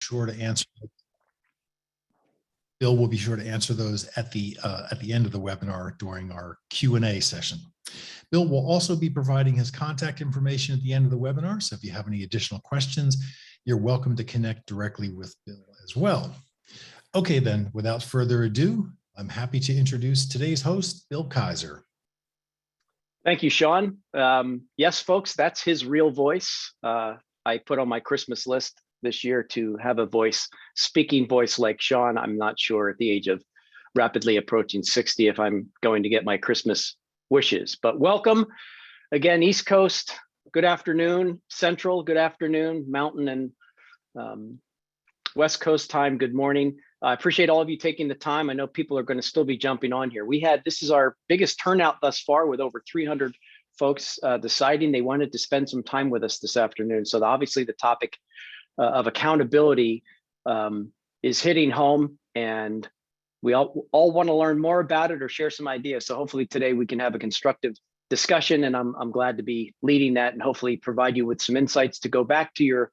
sure to answer. Bill will be sure to answer those at the end of the webinar during our Q&A session. Bill will also be providing his contact information at the end of the webinar. So if you have any additional questions, you're welcome to connect directly with Bill as well. Okay, then, without further ado, I'm happy to introduce today's host, Bill Kaiser. Thank you, Sean. Yes, folks, that's his real voice. I put on my Christmas list this year to have a voice, speaking voice like Sean. I'm not sure at the age of rapidly approaching 60 if I'm going to get my Christmas wishes, but welcome again, East Coast, good afternoon, Central, good afternoon, Mountain and West Coast time, good morning. I appreciate all of you taking the time. I know people are going to still be jumping on here. This is our biggest turnout thus far with over 300 folks deciding they wanted to spend some time with us this afternoon. So obviously the topic of accountability is hitting home, and we all want to learn more about it or share some ideas. So hopefully today we can have a constructive discussion, and I'm glad to be leading that and hopefully provide you with some insights to go back to your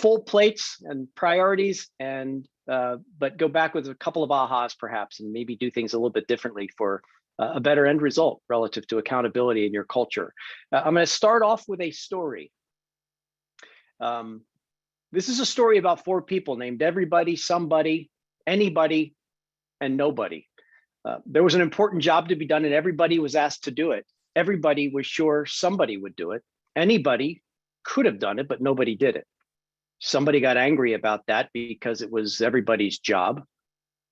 full plates and priorities, and but go back with a couple of ahas perhaps, and maybe do things a little bit differently for a better end result relative to accountability in your culture. I'm going to start off with a story. This is a story about 4 people named everybody, somebody, anybody, and nobody. There was an important job to be done and everybody was asked to do it. Everybody was sure somebody would do it. Anybody could have done it, but nobody did it. Somebody got angry about that because it was everybody's job.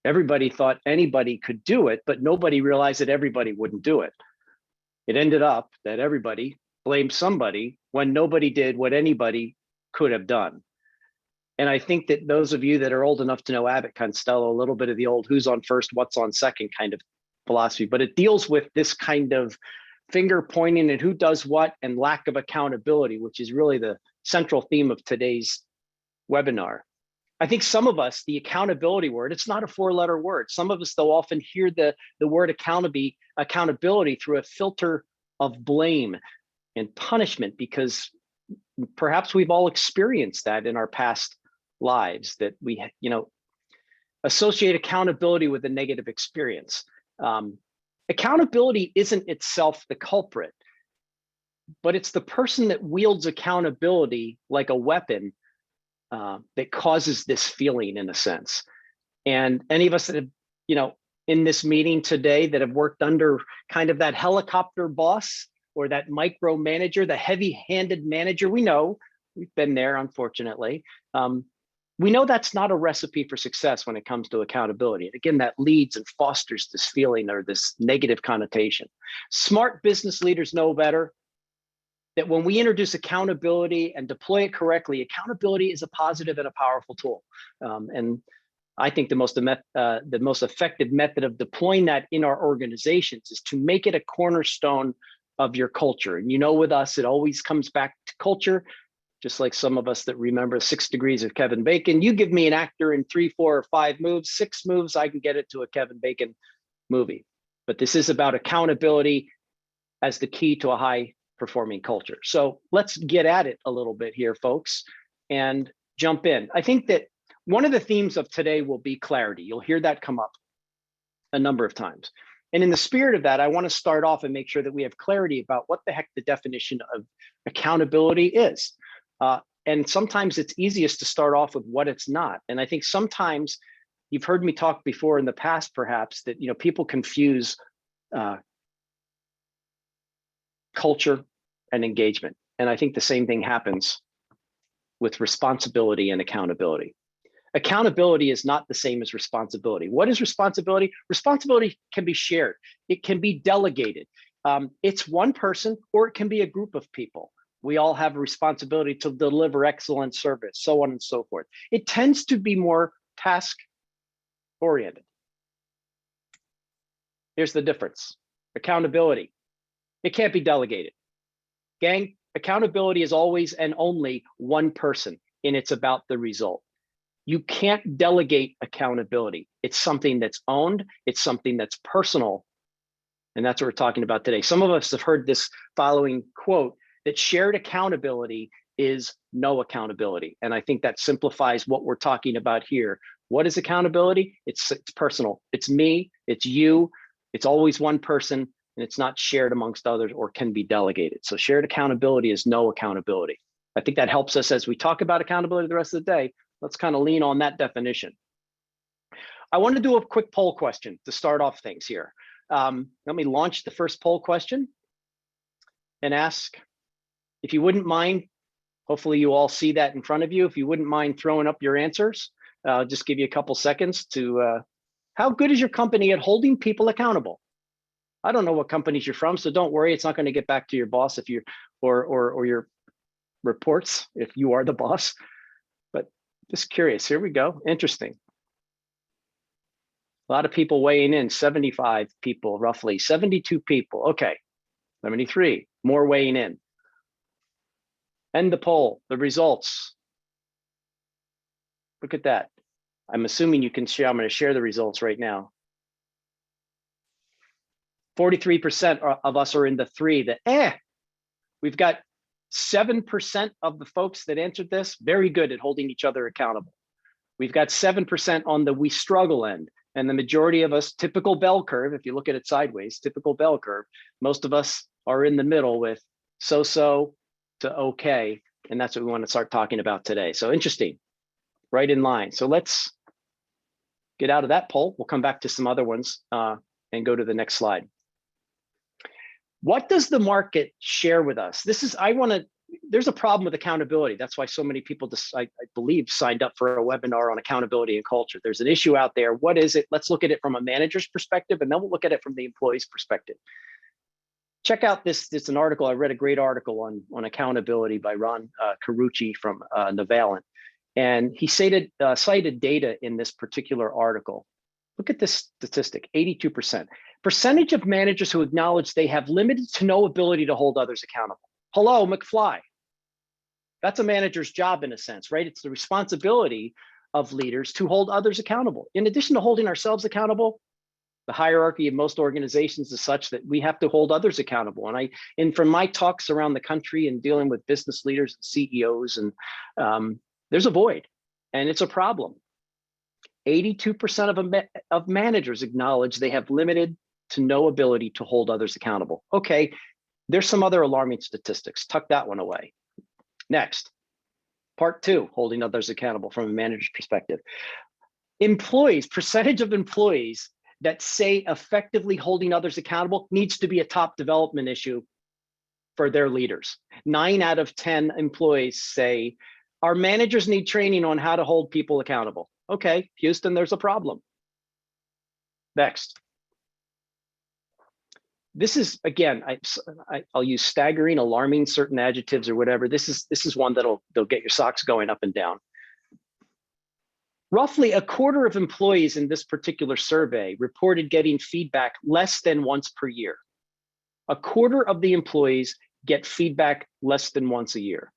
Everybody thought anybody could do it, but nobody realized that everybody wouldn't do it. It ended up that everybody blamed somebody when nobody did what anybody could have done. And I think that those of you that are old enough to know Abbott Costello, a little bit of the old who's on first, what's on second kind of philosophy, but it deals with this kind of finger pointing at who does what and lack of accountability, which is really the central theme of today's webinar. I think some of us, the accountability word, it's not a 4-letter word. Some of us, though, often hear the word accountability through a filter of blame and punishment, because perhaps we've all experienced that in our past lives, that we associate accountability with a negative experience. Accountability isn't itself the culprit, but it's the person that wields accountability like a weapon that causes this feeling, in a sense. And any of us that have, in this meeting today that have worked under kind of that helicopter boss or that micromanager, the heavy-handed manager, we know, we've been there, unfortunately. We know that's not a recipe for success when it comes to accountability. And again, that leads and fosters this feeling or this negative connotation. Smart business leaders know better, that when we introduce accountability and deploy it correctly, accountability is a positive and a powerful tool. And I think the most effective method of deploying that in our organizations is to make it a cornerstone of your culture. And with us, it always comes back to culture. Just like some of us that remember 6 Degrees of Kevin Bacon, you give me an actor in 3, 4, or 5 moves, 6 moves, I can get it to a Kevin Bacon movie. But this is about accountability as the key to a high performing culture. So let's get at it a little bit here, folks, and jump in. I think that one of the themes of today will be clarity. You'll hear that come up a number of times. And in the spirit of that, I want to start off and make sure that we have clarity about what the heck the definition of accountability is. And sometimes it's easiest to start off with what it's not. And I think sometimes you've heard me talk before in the past, perhaps, that people confuse culture and engagement. And I think the same thing happens with responsibility and accountability. Accountability is not the same as responsibility. What is responsibility? Responsibility can be shared. It can be delegated. It's one person or it can be a group of people. We all have a responsibility to deliver excellent service, so on and so forth. It tends to be more task oriented. Here's the difference. Accountability. It can't be delegated. Gang, accountability is always and only one person, and it's about the result. You can't delegate accountability. It's something that's owned. It's something that's personal. And that's what we're talking about today. Some of us have heard this following quote, that shared accountability is no accountability. And I think that simplifies what we're talking about here. What is accountability? It's personal. It's me, it's you, it's always one person, and it's not shared amongst others or can be delegated. So shared accountability is no accountability. I think that helps us as we talk about accountability the rest of the day. Let's kind of lean on that definition. I want to do a quick poll question to start off things here. Let me launch the first poll question and ask, if you wouldn't mind, hopefully you all see that in front of you. If you wouldn't mind throwing up your answers, I'll just give you a couple seconds to, how good is your company at holding people accountable? I don't know what companies you're from, so don't worry. It's not going to get back to your boss if you, or your reports if you are the boss, but just curious. Here we go. Interesting. A lot of people weighing in, 75 people, roughly 72 people. Okay, 73, more weighing in. End the poll, the results. Look at that. I'm assuming you can share, I'm going to share the results right now. 43% of us are in the 3, the We've got 7% of the folks that answered this, very good at holding each other accountable. We've got 7% on the we struggle end. And the majority of us, typical bell curve, if you look at it sideways, typical bell curve, most of us are in the middle with so-so to okay. And that's what we want to start talking about today. So interesting, right in line. So let's get out of that poll. We'll come back to some other ones and go to the next slide. What does the market share with us? This is, there's a problem with accountability. That's why so many people, I believe, signed up for a webinar on accountability and culture. There's an issue out there. What is it? Let's look at it from a manager's perspective, and then we'll look at it from the employee's perspective. Check out this. It's an article. I read a great article on accountability by Ron Carucci from Novalent. And he cited data in this particular article. Look at this statistic, 82%. Percentage of managers who acknowledge they have limited to no ability to hold others accountable. Hello, McFly. That's a manager's job in a sense, right? It's the responsibility of leaders to hold others accountable. In addition to holding ourselves accountable, the hierarchy of most organizations is such that we have to hold others accountable. And from my talks around the country and dealing with business leaders and CEOs, and there's a void, and it's a problem. 82% of managers acknowledge they have limited to no ability to hold others accountable. Okay, there's some other alarming statistics. Tuck that one away. Next, part 2, holding others accountable from a manager's perspective. Employees, percentage of employees that say effectively holding others accountable needs to be a top development issue for their leaders. 9 out of 10 employees say our managers need training on how to hold people accountable. Okay, Houston, there's a problem. Next. This is, again, I'll use staggering, alarming, certain adjectives or whatever. This is one they'll get your socks going up and down. Roughly a quarter of employees in this particular survey reported getting feedback less than once per year. A quarter of the employees get feedback less than once a year.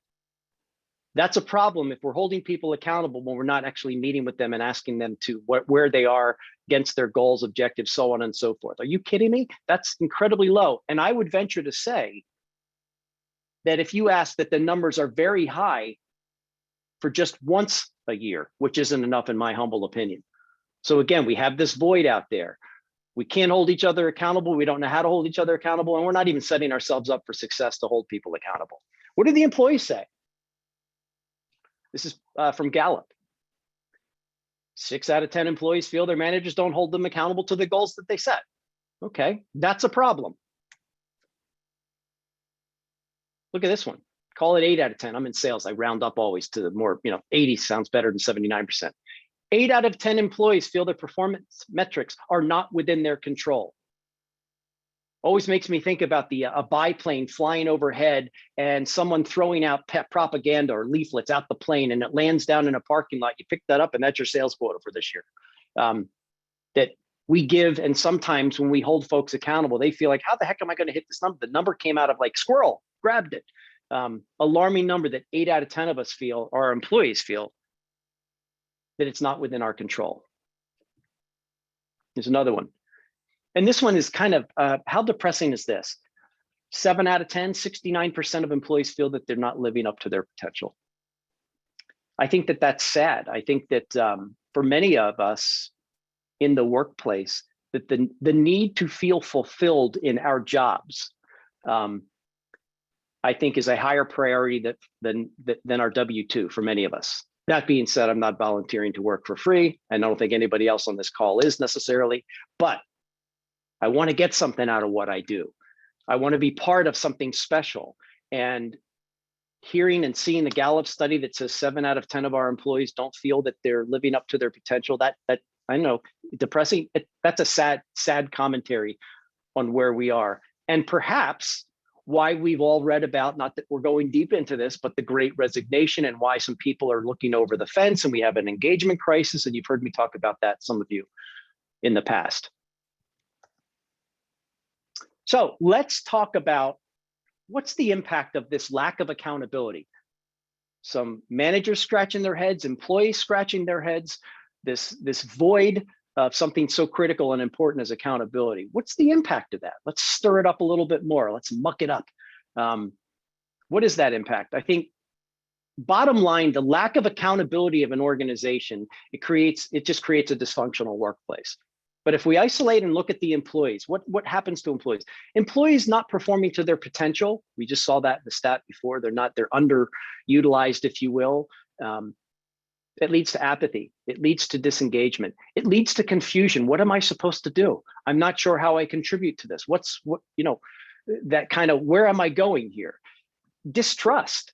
That's a problem if we're holding people accountable when we're not actually meeting with them and asking them to where they are against their goals, objectives, so on and so forth. Are you kidding me? That's incredibly low. And I would venture to say that if you ask that the numbers are very high for just once a year, which isn't enough in my humble opinion. So again, we have this void out there. We can't hold each other accountable. We don't know how to hold each other accountable. And we're not even setting ourselves up for success to hold people accountable. What do the employees say? This is from Gallup. 6 out of 10 employees feel their managers don't hold them accountable to the goals that they set. Okay, that's a problem. Look at this one. Call it 8 out of 10. I'm in sales. I round up always to the more, 80 sounds better than 79%. 8 out of 10 employees feel their performance metrics are not within their control. Always makes me think about a biplane flying overhead and someone throwing out propaganda or leaflets out the plane, and it lands down in a parking lot. You pick that up and that's your sales quota for this year. That we give, and sometimes when we hold folks accountable, they feel like, how the heck am I going to hit this number? The number came out of like squirrel, grabbed it. Alarming number that 8 out of 10 of us feel, or our employees feel, that it's not within our control. Here's another one. And this one is kind of, how depressing is this? 7 out of 10, 69% of employees feel that they're not living up to their potential. I think that that's sad. I think that for many of us in the workplace, that the need to feel fulfilled in our jobs, I think is a higher priority than our W-2 for many of us. That being said, I'm not volunteering to work for free, and I don't think anybody else on this call is necessarily, but I want to get something out of what I do. I want to be part of something special. And hearing and seeing the Gallup study that says 7 out of 10 of our employees don't feel that they're living up to their potential, that I know, depressing. That's a sad commentary on where we are. And perhaps why we've all read about, not that we're going deep into this, but the Great Resignation and why some people are looking over the fence and we have an engagement crisis. And you've heard me talk about that, some of you, in the past. So let's talk about what's the impact of this lack of accountability. Some managers scratching their heads, employees scratching their heads, this void of something so critical and important as accountability. What's the impact of that? Let's stir it up a little bit more. Let's muck it up. What is that impact? I think bottom line, the lack of accountability of an organization, it just creates a dysfunctional workplace. But if we isolate and look at the employees, what happens to employees? Employees not performing to their potential. We just saw that in the stat before. They're underutilized, if you will. It leads to apathy. It leads to disengagement. It leads to confusion. What am I supposed to do? I'm not sure how I contribute to this. That kind of, where am I going here? Distrust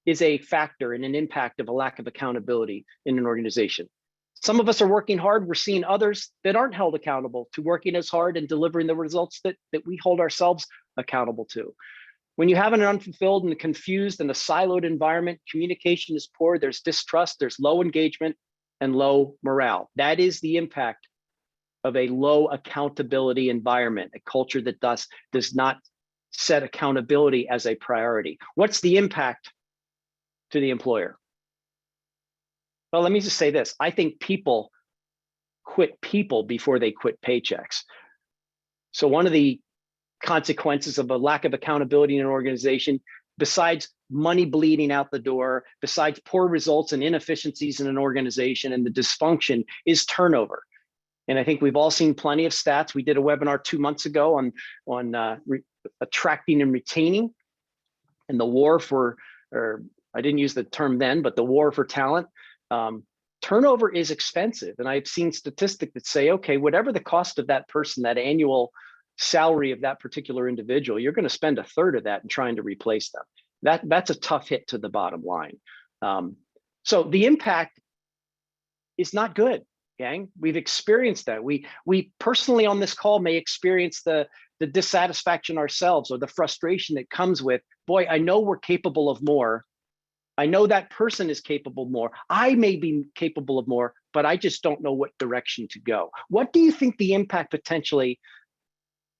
is a factor and an impact of a lack of accountability in an organization. Some of us are working hard. We're seeing others that aren't held accountable to working as hard and delivering the results that we hold ourselves accountable to. When you have an unfulfilled and confused and a siloed environment, communication is poor, there's distrust, there's low engagement and low morale. That is the impact of a low accountability environment, a culture that does not set accountability as a priority. What's the impact to the employer? Well, let me just say this. I think people quit people before they quit paychecks. So one of the consequences of a lack of accountability in an organization, besides money bleeding out the door, besides poor results and inefficiencies in an organization and the dysfunction, is turnover. And I think we've all seen plenty of stats. We did a webinar 2 months ago on attracting and retaining, and the war for, or I didn't use the term then, but the war for talent. Turnover is expensive. And I've seen statistics that say, okay, whatever the cost of that person, that annual salary of that particular individual, you're going to spend a third of that in trying to replace them. That's a tough hit to the bottom line. So the impact is not good, gang. We've experienced that. We personally on this call may experience the dissatisfaction ourselves, or the frustration that comes with, boy, I know we're capable of more. I know that person is capable of more. I may be capable of more, but I just don't know what direction to go. What do you think the impact potentially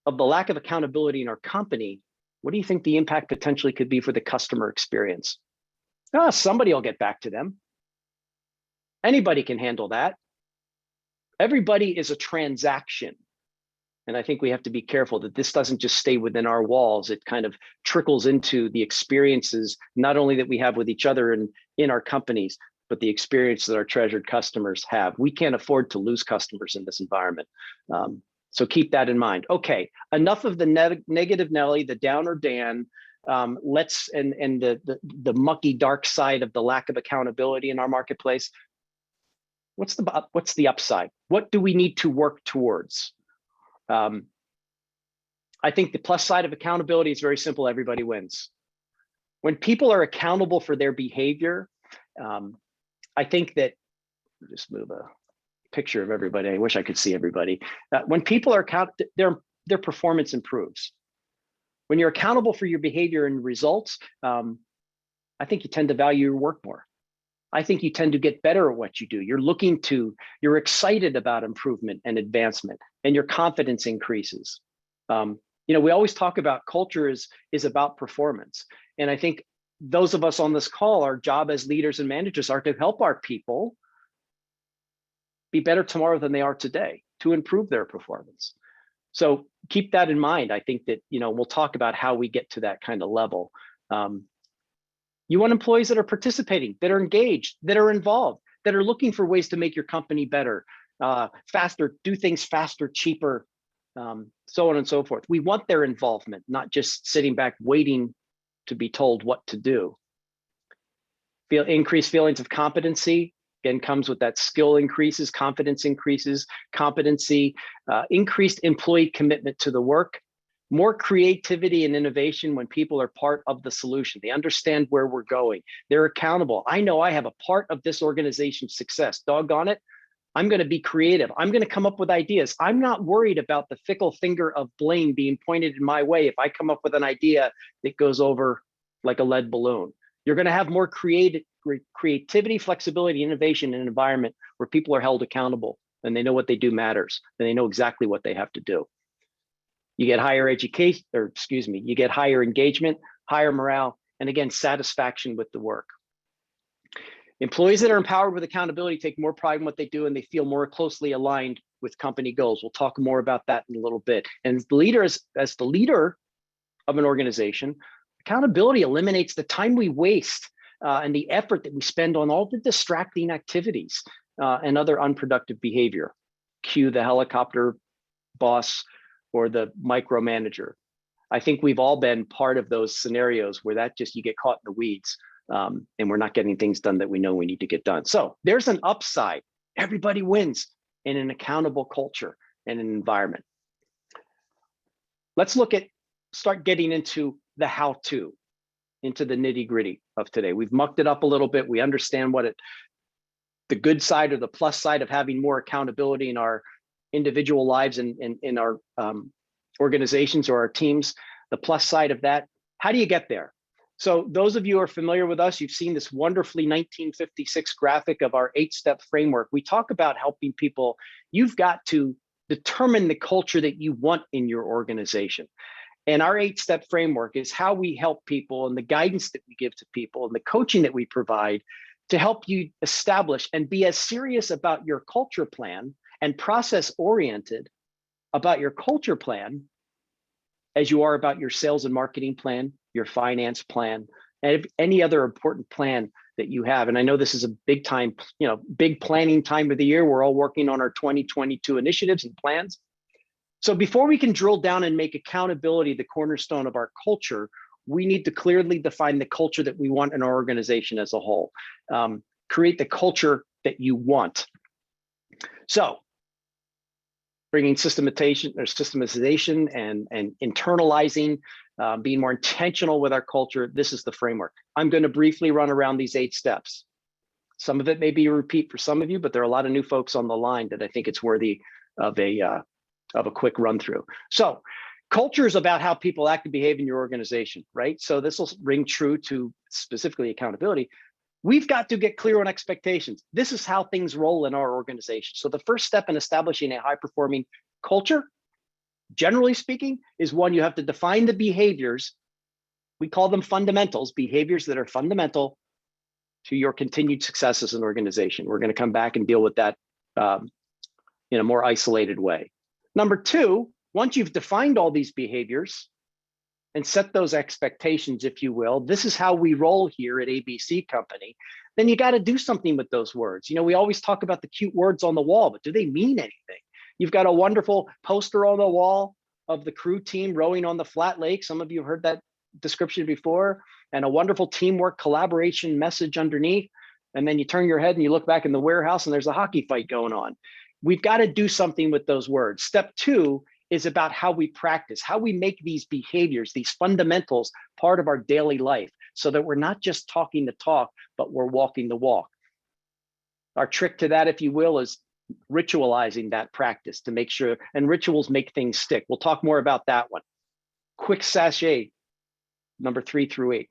of the lack of accountability in our company? What do you think the impact potentially could be for the customer experience? Somebody will get back to them. Anybody can handle that. Everybody is a transaction. And I think we have to be careful that this doesn't just stay within our walls. It kind of trickles into the experiences, not only that we have with each other and in our companies, but the experience that our treasured customers have. We can't afford to lose customers in this environment. So keep that in mind. Okay, enough of the negative Nelly, the downer Dan. And the mucky dark side of the lack of accountability in our marketplace. What's the upside? What do we need to work towards? I think the plus side of accountability is very simple. Everybody wins. When people are accountable for their behavior, I think that, just move a picture of everybody. I wish I could see everybody. When people are accountable, their performance improves. When you're accountable for your behavior and results, I think you tend to value your work more. I think you tend to get better at what you do. You're excited about improvement and advancement, and your confidence increases. We always talk about culture is about performance. And I think those of us on this call, our job as leaders and managers are to help our people be better tomorrow than they are today, to improve their performance. So keep that in mind. I think that, we'll talk about how we get to that kind of level. You want employees that are participating, that are engaged, that are involved, that are looking for ways to make your company better, faster, do things faster, cheaper, so on and so forth. We want their involvement, not just sitting back waiting to be told what to do. Increased feelings of competency, again, comes with that skill increases, confidence increases, competency, increased employee commitment to the work, more creativity and innovation when people are part of the solution. They understand where we're going. They're accountable. I know I have a part of this organization's success. Doggone it, I'm going to be creative. I'm going to come up with ideas. I'm not worried about the fickle finger of blame being pointed in my way if I come up with an idea that goes over like a lead balloon. You're going to have more creativity, flexibility, innovation in an environment where people are held accountable and they know what they do matters and they know exactly what they have to do. You get higher education, you get higher engagement, higher morale, and again, satisfaction with the work. Employees that are empowered with accountability take more pride in what they do and they feel more closely aligned with company goals. We'll talk more about that in a little bit. And as the leader of an organization, accountability eliminates the time we waste and the effort that we spend on all the distracting activities and other unproductive behavior. Cue the helicopter boss or the micromanager. I think we've all been part of those scenarios where you get caught in the weeds and we're not getting things done that we know we need to get done. So there's an upside. Everybody wins in an accountable culture and an environment. Let's start getting into the how-to, into the nitty-gritty of today. We've mucked it up a little bit. We understand the good side or the plus side of having more accountability in our individual lives and in our organizations or our teams. The plus side of that, how do you get there? So those of you who are familiar with us, you've seen this wonderfully 1956 graphic of our 8-step framework. We talk about helping people. You've got to determine the culture that you want in your organization. And our 8-step framework is how we help people and the guidance that we give to people and the coaching that we provide to help you establish and be as serious about your culture plan and process-oriented about your culture plan as you are about your sales and marketing plan, your finance plan, and any other important plan that you have. And I know this is a big time, big planning time of the year. We're all working on our 2022 initiatives and plans. So before we can drill down and make accountability the cornerstone of our culture, we need to clearly define the culture that we want in our organization as a whole. Create the culture that you want. So bringing systematization and internalizing, being more intentional with our culture. This is the framework. I'm going to briefly run around these 8 steps. Some of it may be a repeat for some of you, but there are a lot of new folks on the line that I think it's worthy of a quick run through. So culture is about how people act and behave in your organization, right? So this will ring true to specifically accountability. We've got to get clear on expectations. This is how things roll in our organization. So the first step in establishing a high-performing culture, generally speaking, is one, you have to define the behaviors. We call them fundamentals, behaviors that are fundamental to your continued success as an organization. We're going to come back and deal with that in a more isolated way. Number 2, once you've defined all these behaviors and set those expectations, if you will, this is how we roll here at ABC Company, then you got to do something with those words. We always talk about the cute words on the wall, but do they mean anything? You've got a wonderful poster on the wall of the crew team rowing on the flat lake. Some of you have heard that description before, and a wonderful teamwork collaboration message underneath. And then you turn your head and you look back in the warehouse and there's a hockey fight going on. We've got to do something with those words. Step 2 is about how we practice, how we make these behaviors, these fundamentals, part of our daily life so that we're not just talking the talk, but we're walking the walk. Our trick to that, if you will, is ritualizing that practice to make sure, and rituals make things stick. We'll talk more about that one. Quick sachet, number 3 through 8.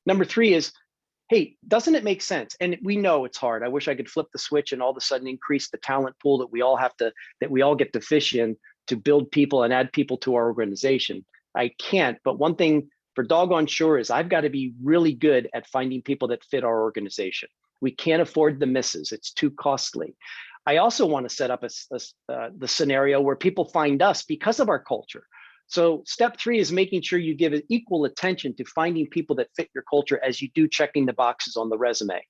Number 3 is, hey, doesn't it make sense? And we know it's hard. I wish I could flip the switch and all of a sudden increase the talent pool that we all get to fish in to build people and add people to our organization. I can't, but one thing for doggone sure is I've got to be really good at finding people that fit our organization. We can't afford the misses. It's too costly. I also want to set up the scenario where people find us because of our culture. So step 3 is making sure you give equal attention to finding people that fit your culture as you do checking the boxes on the resume.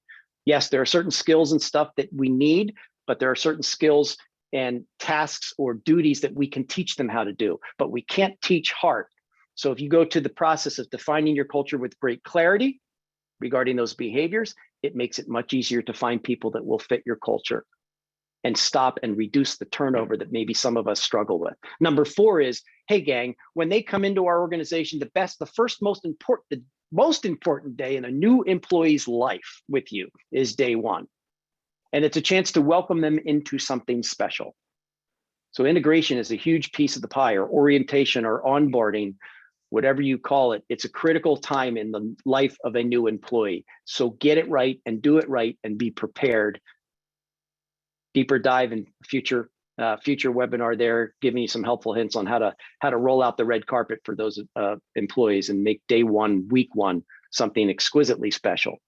Yes, there are certain skills and stuff that we need, but there are certain skills and tasks or duties that we can teach them how to do, but we can't teach heart. So if you go to the process of defining your culture with great clarity regarding those behaviors, it makes it much easier to find people that will fit your culture and stop and reduce the turnover that maybe some of us struggle with. Number 4 is, hey gang, when they come into our organization, the most important day in a new employee's life with you is day 1. And it's a chance to welcome them into something special. So integration is a huge piece of the pie, or orientation or onboarding, whatever you call it. It's a critical time in the life of a new employee. So get it right and do it right and be prepared. Deeper dive in future webinar there, giving you some helpful hints on how to roll out the red carpet for those employees and make day 1, week 1, something exquisitely special.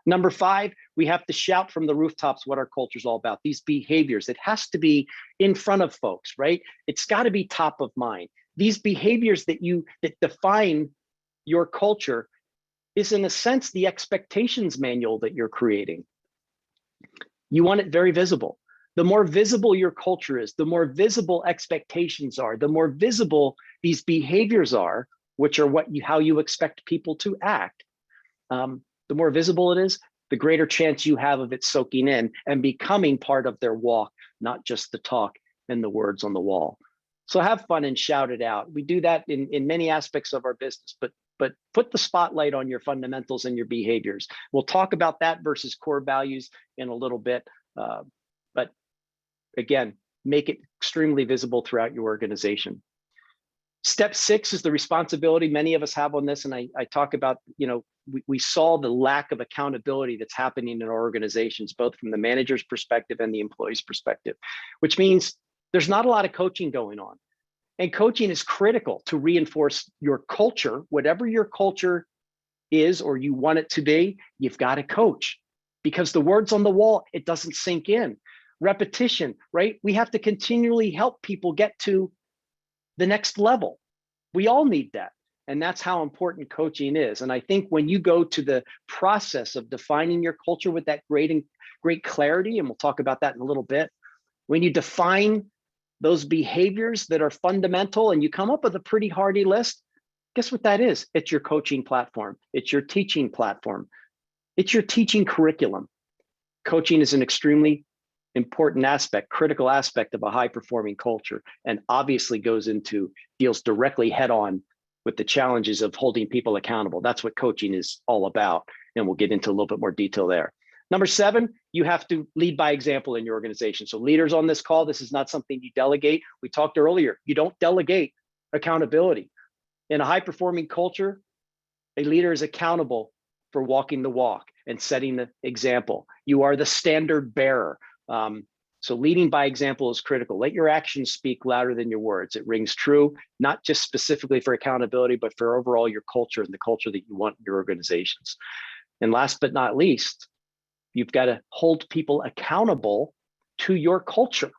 Number 5, we have to shout from the rooftops what our culture is all about. These behaviors, it has to be in front of folks, right? It's got to be top of mind. These behaviors that define your culture is, in a sense, the expectations manual that you're creating. You want it very visible. The more visible your culture is, the more visible expectations are, the more visible these behaviors are, which are how you expect people to act. The more visible it is, the greater chance you have of it soaking in and becoming part of their walk, not just the talk and the words on the wall. So have fun and shout it out. We do that in many aspects of our business, but put the spotlight on your fundamentals and your behaviors. We'll talk about that versus core values in a little bit. But again, make it extremely visible throughout your organization. Step 6 is the responsibility many of us have on this. And I talk about, we saw the lack of accountability that's happening in our organizations, both from the manager's perspective and the employee's perspective, which means there's not a lot of coaching going on. And coaching is critical to reinforce your culture, whatever your culture is or you want it to be, you've got to coach, because the words on the wall, it doesn't sink in. Repetition, right? We have to continually help people get to the next level. We all need that. And that's how important coaching is. And I think when you go to the process of defining your culture with that great clarity, and we'll talk about that in a little bit, when you define those behaviors that are fundamental and you come up with a pretty hearty list, guess what that is? It's your coaching platform. It's your teaching platform. It's your teaching curriculum. Coaching is an extremely important aspect, critical aspect of a high-performing culture, and obviously deals directly head-on with the challenges of holding people accountable. That's what coaching is all about, and we'll get into a little bit more detail there. Number 7, you have to lead by example in your organization. So leaders on this call, this is not something you delegate. We talked earlier, you don't delegate accountability. In a high-performing culture, a leader is accountable for walking the walk and setting the example. You are the standard bearer. So leading by example is critical. Let your actions speak louder than your words. It rings true, not just specifically for accountability, but for overall your culture and the culture that you want in your organizations. And last but not least, you've got to hold people accountable to your culture.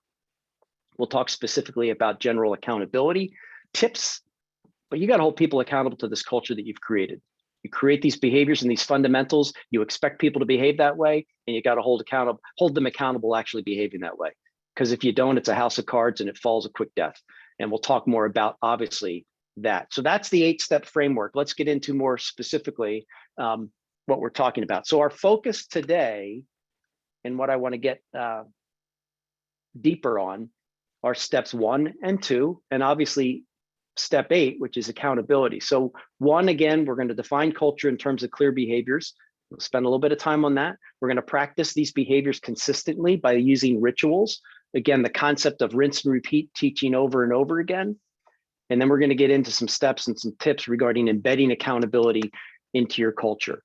We'll talk specifically about general accountability tips, but you got to hold people accountable to this culture that you've created. You create these behaviors and these fundamentals, you expect people to behave that way, and you got to hold them accountable actually behaving that way. Because if you don't, it's a house of cards and it falls a quick death. And we'll talk more about, obviously, that. So that's the 8-step framework. Let's get into more specifically what we're talking about. So our focus today, and what I want to get deeper on, are steps 1 and 2, and obviously step 8, which is accountability. So 1, again, we're going to define culture in terms of clear behaviors. We'll spend a little bit of time on that. We're going to practice these behaviors consistently by using rituals. Again, the concept of rinse and repeat, teaching over and over again. And then we're going to get into some steps and some tips regarding embedding accountability into your culture.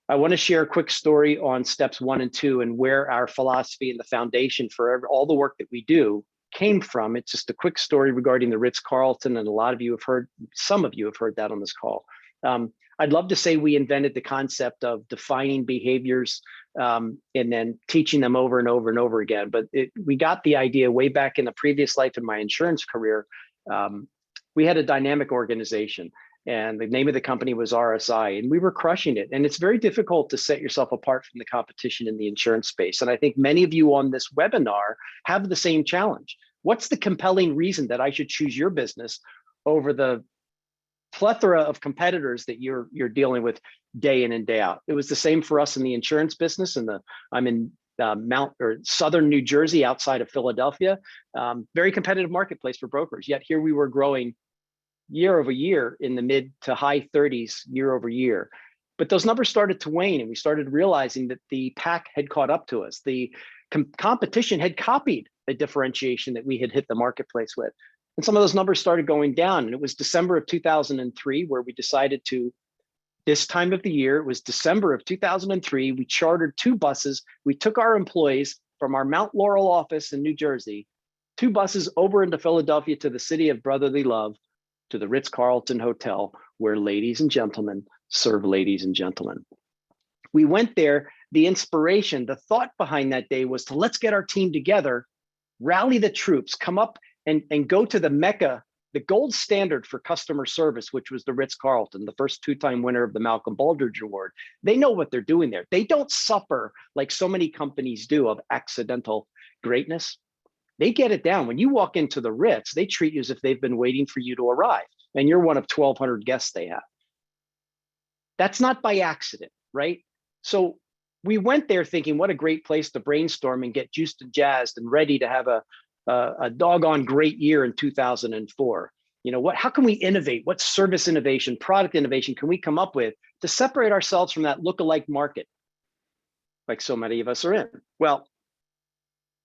I want to share a quick story on steps 1 and 2 and where our philosophy and the foundation for all the work that we do came from. It's just a quick story regarding the Ritz-Carlton, and some of you have heard that on this call. I'd love to say we invented the concept of defining behaviors and then teaching them over and over and over again. But we got the idea way back in the previous life in my insurance career. We had a dynamic organization, and the name of the company was RSI, and we were crushing it. And it's very difficult to set yourself apart from the competition in the insurance space. And I think many of you on this webinar have the same challenge. What's the compelling reason that I should choose your business over the plethora of competitors that you're dealing with day in and day out? It was the same for us in the insurance business. I'm in southern New Jersey, outside of Philadelphia. Very competitive marketplace for brokers. Yet here we were growing year over year in the mid to high 30s year over year. But those numbers started to wane, and we started realizing that the pack had caught up to us. The competition had copied a differentiation that we had hit the marketplace with. And some of those numbers started going down. And it was December of 2003 where we decided to, this time of the year, it was December of 2003, we chartered 2 buses. We took our employees from our Mount Laurel office in New Jersey, 2 buses over into Philadelphia to the city of brotherly love, to the Ritz-Carlton Hotel, where ladies and gentlemen serve ladies and gentlemen. We went there. The inspiration, the thought behind that day was to let's get our team together, rally the troops, come up and go to the Mecca, the gold standard for customer service, which was the Ritz-Carlton, the first 2-time winner of the Malcolm Baldrige Award. They know what they're doing there. They don't suffer like so many companies do of accidental greatness. They get it down. When you walk into the Ritz, they treat you as if they've been waiting for you to arrive, and you're one of 1,200 guests they have. That's not by accident, right? So we went there thinking, what a great place to brainstorm and get juiced and jazzed and ready to have a doggone great year in 2004. You know, how can we innovate? What service innovation, product innovation can we come up with to separate ourselves from that lookalike market like so many of us are in? Well,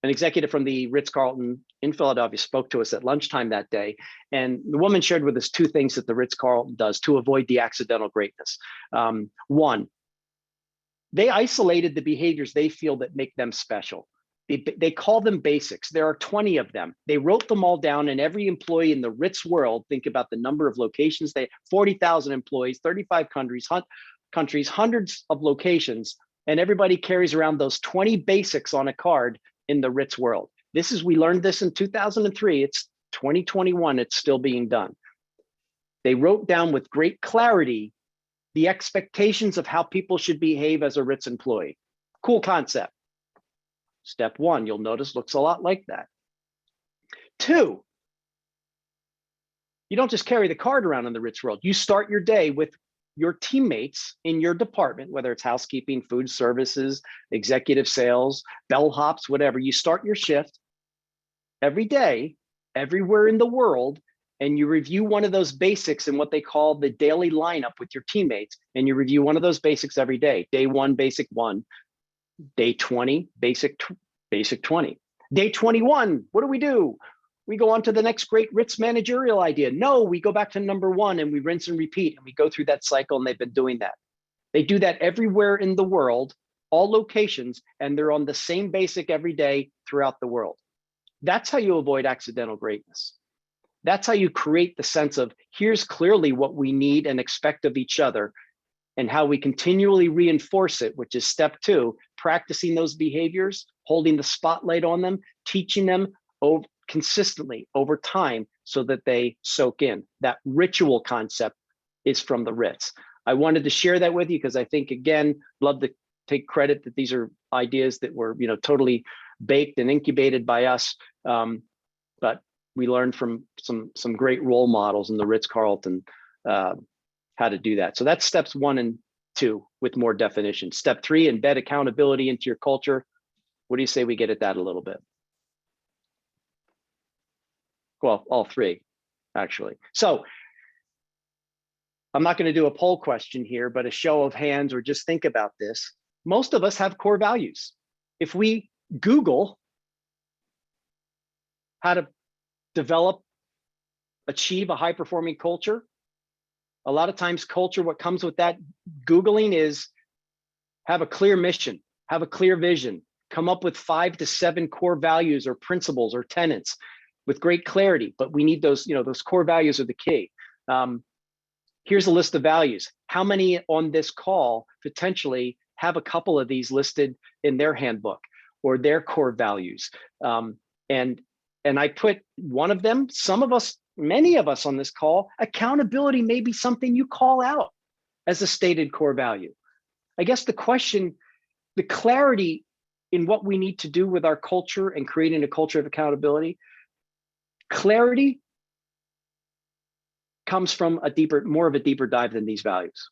an executive from the Ritz-Carlton in Philadelphia spoke to us at lunchtime that day, and the woman shared with us 2 things that the Ritz-Carlton does to avoid the accidental greatness. One, they isolated the behaviors they feel that make them special. They call them basics. There are 20 of them. They wrote them all down, and every employee in the Ritz world, think about the number of locations, 40,000 employees, 35 countries, hundreds of locations, and everybody carries around those 20 basics on a card in the Ritz world. We learned this in 2003. It's 2021, it's still being done. They wrote down with great clarity the expectations of how people should behave as a Ritz employee. Cool concept. Step 1, you'll notice, looks a lot like that. 2, you don't just carry the card around in the Ritz world. You start your day with your teammates in your department, whether it's housekeeping, food services, executive sales, bellhops, whatever. You start your shift every day, everywhere in the world, and you review one of those basics in what they call the daily lineup with your teammates. And you review one of those basics every day. Day 1, basic 1. Day 20, basic 20. Day 21, what do? We go on to the next great Ritz managerial idea. No, we go back to number 1 and we rinse and repeat, and we go through that cycle, and they've been doing that. They do that everywhere in the world, all locations, and they're on the same basic every day throughout the world. That's how you avoid accidental greatness. That's how you create the sense of here's clearly what we need and expect of each other, and how we continually reinforce it, which is step 2, practicing those behaviors, holding the spotlight on them, teaching them consistently over time so that they soak in. That ritual concept is from the Ritz. I wanted to share that with you because I think, again, love to take credit that these are ideas that were, totally baked and incubated by us. But we learned from some great role models in the Ritz-Carlton how to do that. So that's steps 1 and 2 with more definition. Step 3, embed accountability into your culture. What do you say we get at that a little bit? Well, all 3, actually. So I'm not going to do a poll question here, but a show of hands, or just think about this. Most of us have core values. If we Google how to develop, achieve a high-performing culture, a lot of times culture, what comes with that Googling is have a clear mission, have a clear vision, come up with 5 to 7 core values or principles or tenets with great clarity. But we need those, those core values are the key. Here's a list of values. How many on this call potentially have a couple of these listed in their handbook or their core values? And I put one of them, some of us, many of us on this call, accountability may be something you call out as a stated core value. I guess the question, the clarity in what we need to do with our culture and creating a culture of accountability, clarity comes from more of a deeper dive than these values.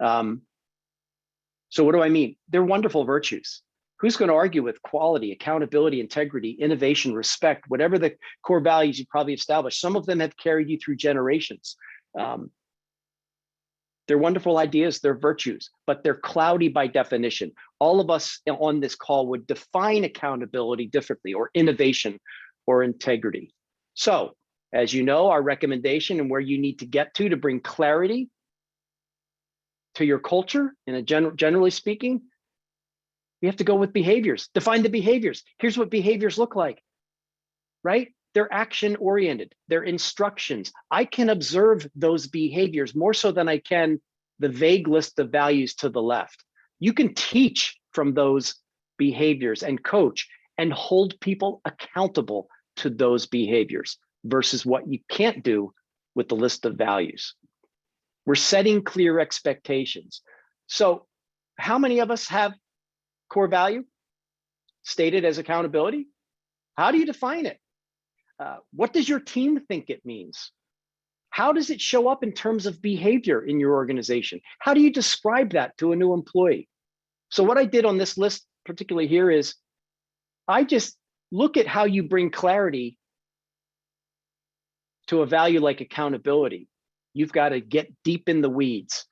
So what do I mean? They're wonderful virtues. Who's going to argue with quality, accountability, integrity, innovation, respect, whatever the core values you probably established? Some of them have carried you through generations. They're wonderful ideas, they're virtues, but they're cloudy by definition. All of us on this call would define accountability differently, or innovation, or integrity. So, as you know, our recommendation and where you need to get to bring clarity to your culture, in a generally speaking, we have to go with behaviors. Define the behaviors. Here's what behaviors look like, right? They're action oriented. They're instructions. I can observe those behaviors more so than I can the vague list of values to the left. You can teach from those behaviors and coach and hold people accountable to those behaviors versus what you can't do with the list of values. We're setting clear expectations. So how many of us have core value stated as accountability? How do you define it? What does your team think it means? How does it show up in terms of behavior in your organization? How do you describe that to a new employee? So what I did on this list, particularly here, is I just look at how you bring clarity to a value like accountability. You've got to get deep in the weeds.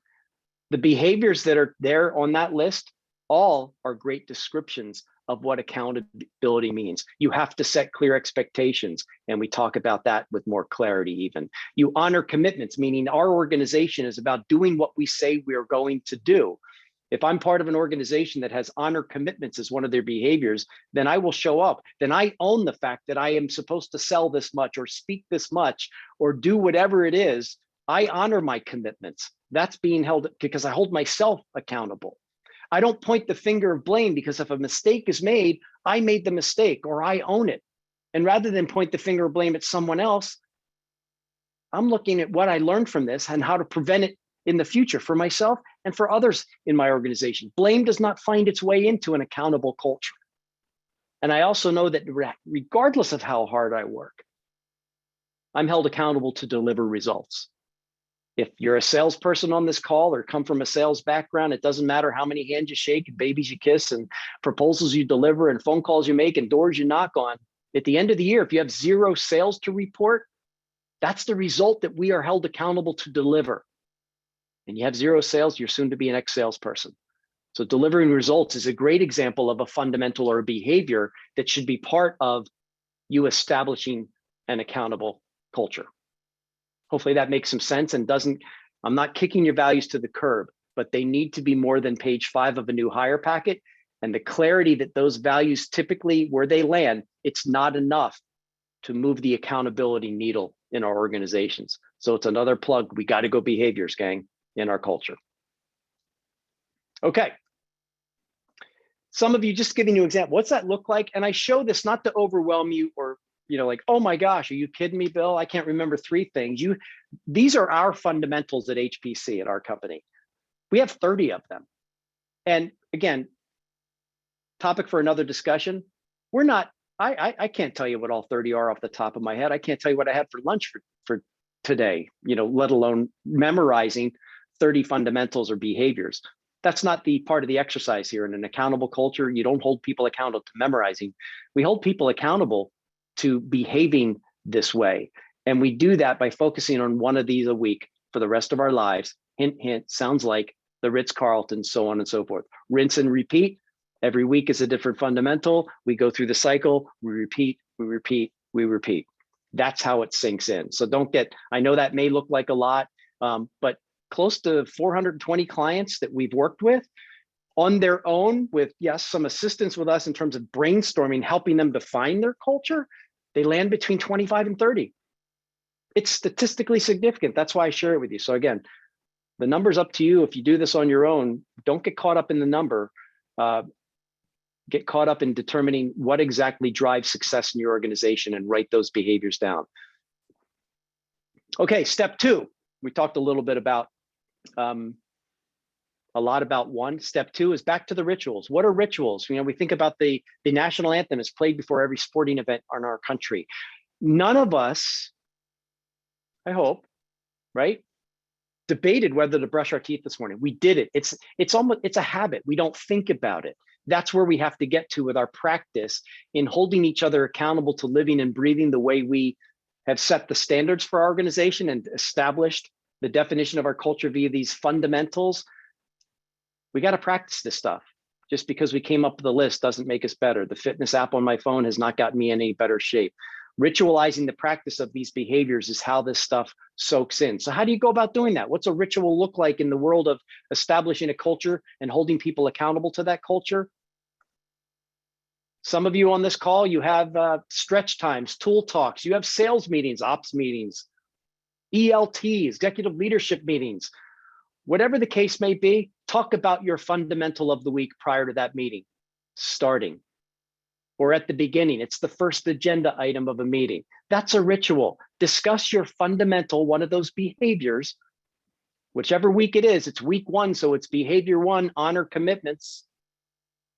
The behaviors that are there on that list all are great descriptions of what accountability means. You have to set clear expectations, and we talk about that with more clarity even. You honor commitments, meaning our organization is about doing what we say we are going to do. If I'm part of an organization that has honor commitments as one of their behaviors, then I will show up. Then I own the fact that I am supposed to sell this much or speak this much or do whatever it is. I honor my commitments. That's being held because I hold myself accountable. I don't point the finger of blame because if a mistake is made, I made the mistake or I own it. And rather than point the finger of blame at someone else, I'm looking at what I learned from this and how to prevent it in the future for myself and for others in my organization. Blame does not find its way into an accountable culture. And I also know that regardless of how hard I work, I'm held accountable to deliver results. If you're a salesperson on this call or come from a sales background, it doesn't matter how many hands you shake and babies you kiss and proposals you deliver and phone calls you make and doors you knock on. At the end of the year, if you have 0 sales to report, that's the result that we are held accountable to deliver. And you have 0 sales, you're soon to be an ex-salesperson. So delivering results is a great example of a fundamental or a behavior that should be part of you establishing an accountable culture. Hopefully that makes some sense and I'm not kicking your values to the curb, but they need to be more than page 5 of a new hire packet. And the clarity that those values typically, where they land, it's not enough to move the accountability needle in our organizations. So it's another plug. We got to go behaviors, gang, in our culture. Okay. Some of you, just giving you an example, what's that look like? And I show this not to overwhelm you or like, oh my gosh, are you kidding me, Bill? I can't remember 3 things. These are our fundamentals at HPC, at our company. We have 30 of them. And again, topic for another discussion. We're not, I can't tell you what all 30 are off the top of my head. I can't tell you what I had for lunch for today, let alone memorizing 30 fundamentals or behaviors. That's not the part of the exercise here. In an accountable culture, you don't hold people accountable to memorizing. We hold people accountable to behaving this way. And we do that by focusing on one of these a week for the rest of our lives. Hint, hint, sounds like the Ritz-Carlton, so on and so forth. Rinse and repeat. Every week is a different fundamental. We go through the cycle, we repeat, we repeat, we repeat. That's how it sinks in. So I know that may look like a lot, but close to 420 clients that we've worked with on their own with, yes, some assistance with us in terms of brainstorming, helping them define their culture, they land between 25 and 30. It's statistically significant. That's why I share it with you. So again, the number's up to you. If you do this on your own, don't get caught up in the number. Get caught up in determining what exactly drives success in your organization and write those behaviors down. Okay, step 2. We talked a little bit about, a lot about 1. Step 2 is back to the rituals. What are rituals? You know, we think about the national anthem is played before every sporting event in our country. None of us, I hope, right, debated whether to brush our teeth this morning. We did it. It's a habit. We don't think about it. That's where we have to get to with our practice in holding each other accountable to living and breathing the way we have set the standards for our organization and established the definition of our culture via these fundamentals. We got to practice this stuff. Just because we came up with a list doesn't make us better. The fitness app on my phone has not gotten me in any better shape. Ritualizing the practice of these behaviors is how this stuff soaks in. So how do you go about doing that? What's a ritual look like in the world of establishing a culture and holding people accountable to that culture? Some of you on this call, you have stretch times, tool talks, you have sales meetings, ops meetings, ELT, executive leadership meetings. Whatever the case may be, talk about your fundamental of the week prior to that meeting starting. Or at the beginning, it's the first agenda item of a meeting. That's a ritual. Discuss your fundamental, one of those behaviors, whichever week it is, it's week 1, so it's behavior 1, honor commitments.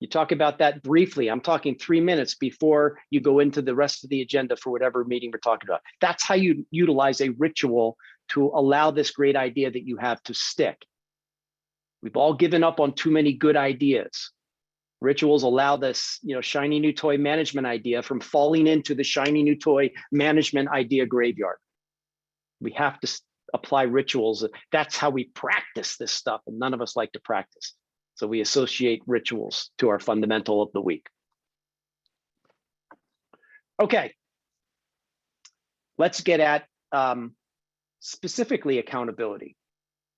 You talk about that briefly. I'm talking 3 minutes before you go into the rest of the agenda for whatever meeting we're talking about. That's how you utilize a ritual to allow this great idea that you have to stick. We've all given up on too many good ideas. Rituals allow this, shiny new toy management idea from falling into the shiny new toy management idea graveyard. We have to apply rituals. That's how we practice this stuff, and none of us like to practice. So we associate rituals to our fundamental of the week. Okay, let's get at specifically accountability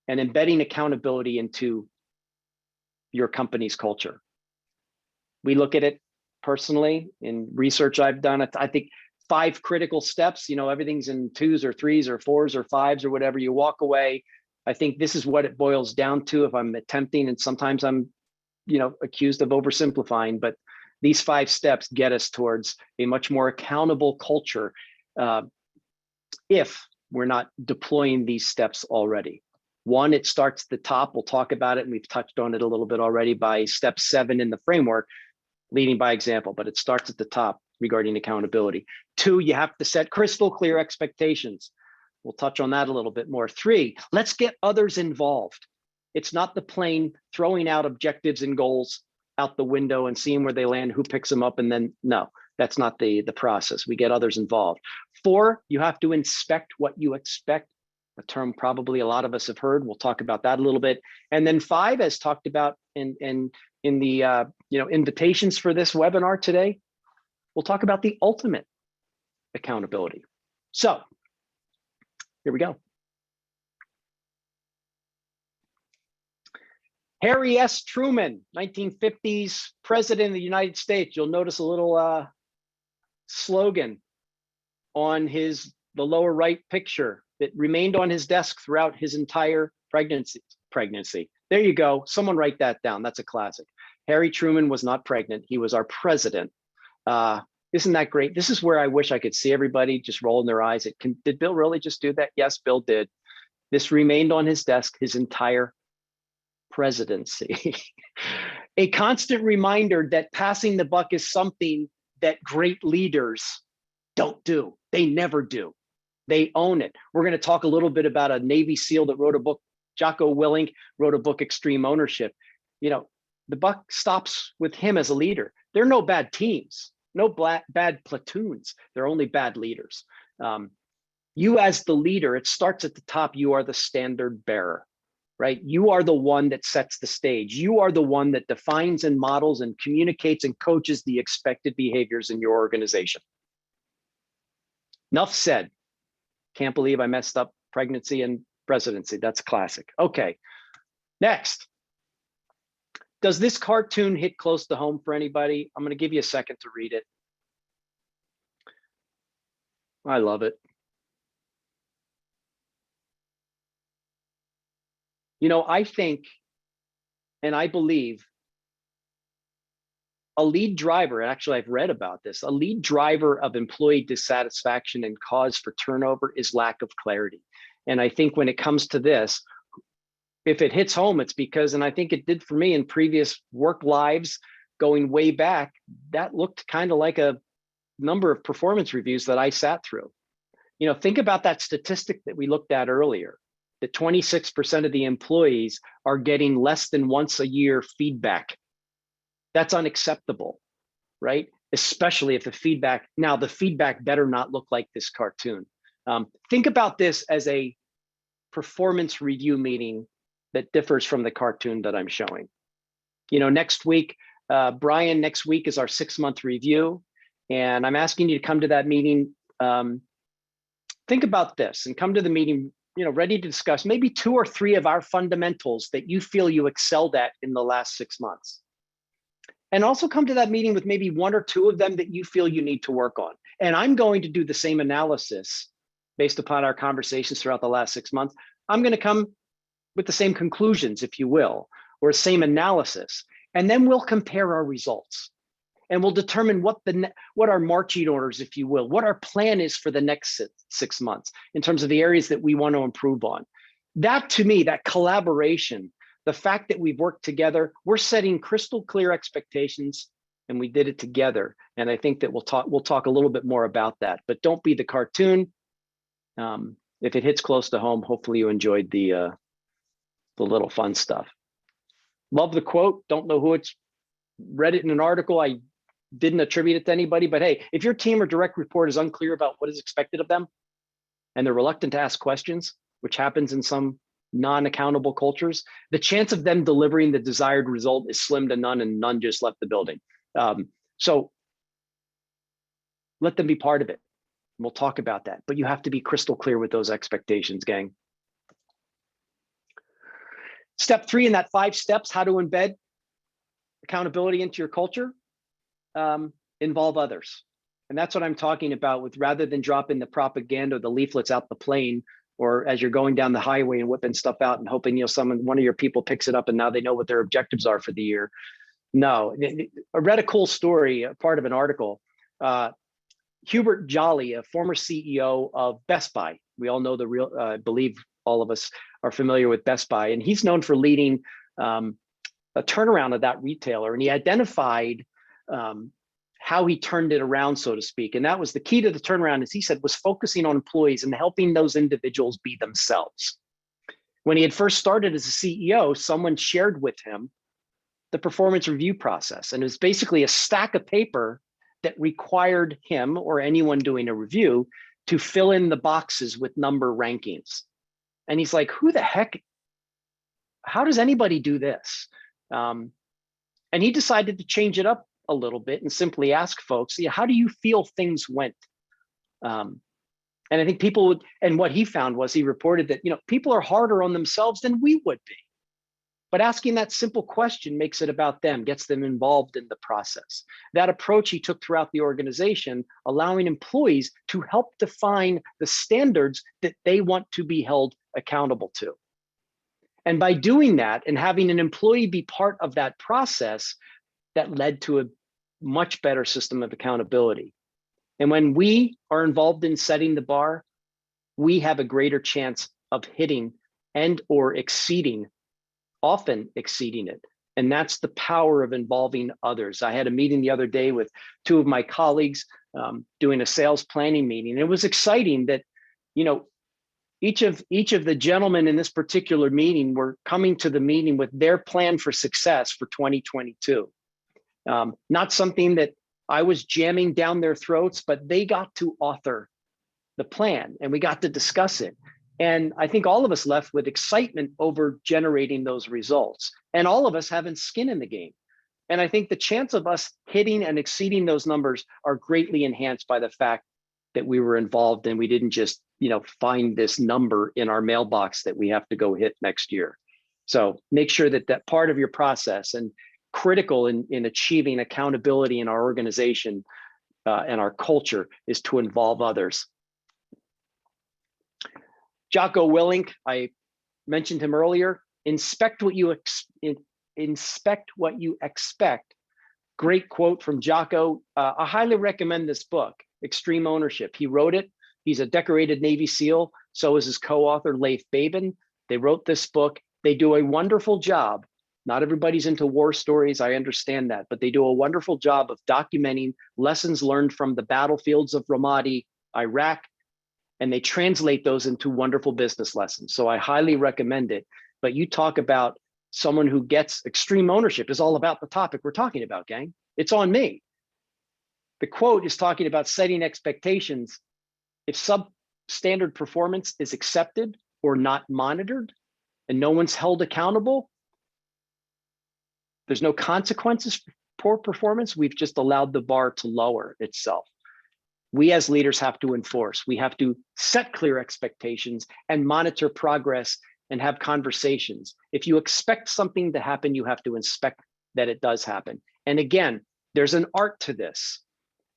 and embedding accountability into your company's culture. We look at it personally in research I've done. I think 5 critical steps, everything's in 2s or 3s or 4s or 5s or whatever. You walk away. I think this is what it boils down to if I'm attempting, and sometimes I'm, accused of oversimplifying, but these 5 steps get us towards a much more accountable culture if we're not deploying these steps already. 1, it starts at the top. We'll talk about it, and we've touched on it a little bit already by step 7 in the framework, leading by example, but it starts at the top regarding accountability. 2, you have to set crystal clear expectations. We'll touch on that a little bit more. 3, let's get others involved. It's not the plain throwing out objectives and goals out the window and seeing where they land, who picks them up, and then no, that's not the process. We get others involved. 4, you have to inspect what you expect, a term probably a lot of us have heard. We'll talk about that a little bit. And then 5, as talked about in the invitations for this webinar today, we'll talk about the ultimate accountability. So here we go. Harry S. Truman, 1950s president of the United States. You'll notice a little slogan on the lower right picture that remained on his desk throughout his entire pregnancy. There you go. Someone write that down. That's a classic. Harry Truman was not pregnant. He was our president. Isn't that great? This is where I wish I could see everybody just rolling their eyes. Did Bill really just do that? Yes, Bill did. This remained on his desk his entire presidency. A constant reminder that passing the buck is something that great leaders don't do. They never do. They own it. We're going to talk a little bit about a Navy SEAL that wrote a book. Jocko Willink wrote a book, Extreme Ownership. The buck stops with him as a leader. There are no bad teams, no bad platoons. They're only bad leaders. You as the leader, it starts at the top. You are the standard bearer, right? You are the one that sets the stage. You are the one that defines and models and communicates and coaches the expected behaviors in your organization. Enough said. Can't believe I messed up pregnancy and presidency. That's classic. Okay, next. Does this cartoon hit close to home for anybody? I'm going to give you a second to read it. I love it. I think, and I believe, a lead driver, actually I've read about this, a lead driver of employee dissatisfaction and cause for turnover is lack of clarity. And I think when it comes to this, if it hits home, it's because, and I think it did for me in previous work lives going way back, that looked kind of like a number of performance reviews that I sat through. Think about that statistic that we looked at earlier, that 26% of the employees are getting less than once a year feedback. That's unacceptable, right? Especially if the feedback better not look like this cartoon. Think about this as a performance review meeting that differs from the cartoon that I'm showing. Next week, Brian, next week is our 6-month review, and I'm asking you to come to that meeting. Think about this and come to the meeting, ready to discuss maybe 2 or 3 of our fundamentals that you feel you excelled at in the last 6 months. And also come to that meeting with maybe 1 or 2 of them that you feel you need to work on. And I'm going to do the same analysis based upon our conversations throughout the last 6 months. I'm going to come with the same conclusions, if you will, or same analysis. And then we'll compare our results. And we'll determine what our marching orders, if you will, what our plan is for the next 6 months in terms of the areas that we want to improve on. That, to me, that collaboration, the fact that we've worked together, we're setting crystal clear expectations, and we did it together. And I think that we'll talk a little bit more about that. But don't be the cartoon. If it hits close to home, hopefully you enjoyed the little fun stuff. Love the quote. Don't know who it's. Read it in an article. I didn't attribute it to anybody, but hey, if your team or direct report is unclear about what is expected of them, and they're reluctant to ask questions, which happens in some non-accountable cultures, the chance of them delivering the desired result is slim to none, and none just left the building. So let them be part of it. We'll talk about that, but you have to be crystal clear with those expectations, gang. Step 3 in that 5 steps, how to embed accountability into your culture, involve others. And that's what I'm talking about with, rather than dropping the propaganda or the leaflets out the plane, or as you're going down the highway and whipping stuff out and hoping, one of your people picks it up and now they know what their objectives are for the year. No, I read a cool story, a part of an article. Hubert Jolly, a former CEO of Best Buy. We all know I believe all of us are familiar with Best Buy, and he's known for leading a turnaround of that retailer. And he identified how he turned it around, so to speak. And that was the key to the turnaround, as he said, was focusing on employees and helping those individuals be themselves. When he had first started as a CEO, someone shared with him the performance review process. And it was basically a stack of paper that required him or anyone doing a review to fill in the boxes with number rankings. And he's like, who the heck, how does anybody do this? And he decided to change it up a little bit and simply ask folks, how do you feel things went? And I think people would, and what he found was, he reported that, people are harder on themselves than we would be. But asking that simple question makes it about them, gets them involved in the process. That approach he took throughout the organization, allowing employees to help define the standards that they want to be held accountable to. And by doing that and having an employee be part of that process, that led to a much better system of accountability. And when we are involved in setting the bar, we have a greater chance of hitting and or exceeding, often exceeding it. And that's the power of involving others. I had a meeting the other day with 2 of my colleagues doing a sales planning meeting. It was exciting that, each of the gentlemen in this particular meeting were coming to the meeting with their plan for success for 2022. Not something that I was jamming down their throats, but they got to author the plan and we got to discuss it. And I think all of us left with excitement over generating those results, and all of us having skin in the game. And I think the chance of us hitting and exceeding those numbers are greatly enhanced by the fact that we were involved and we didn't just, find this number in our mailbox that we have to go hit next year. So make sure that that part of your process, and critical in achieving accountability in our organization and our culture, is to involve others. Jocko Willink, I mentioned him earlier. Inspect what you expect. Great quote from Jocko. I highly recommend this book, Extreme Ownership. He wrote it. He's a decorated Navy SEAL. So is his co-author, Leif Babin. They wrote this book. They do a wonderful job. Not everybody's into war stories, I understand that, but they do a wonderful job of documenting lessons learned from the battlefields of Ramadi, Iraq, and they translate those into wonderful business lessons. So I highly recommend it. But you talk about someone who gets extreme ownership is all about the topic we're talking about, gang. It's on me. The quote is talking about setting expectations. If substandard performance is accepted or not monitored and no one's held accountable, there's no consequences for poor performance. We've just allowed the bar to lower itself. We as leaders have to enforce. We have to set clear expectations and monitor progress and have conversations. If you expect something to happen, you have to inspect that it does happen. And again, there's an art to this.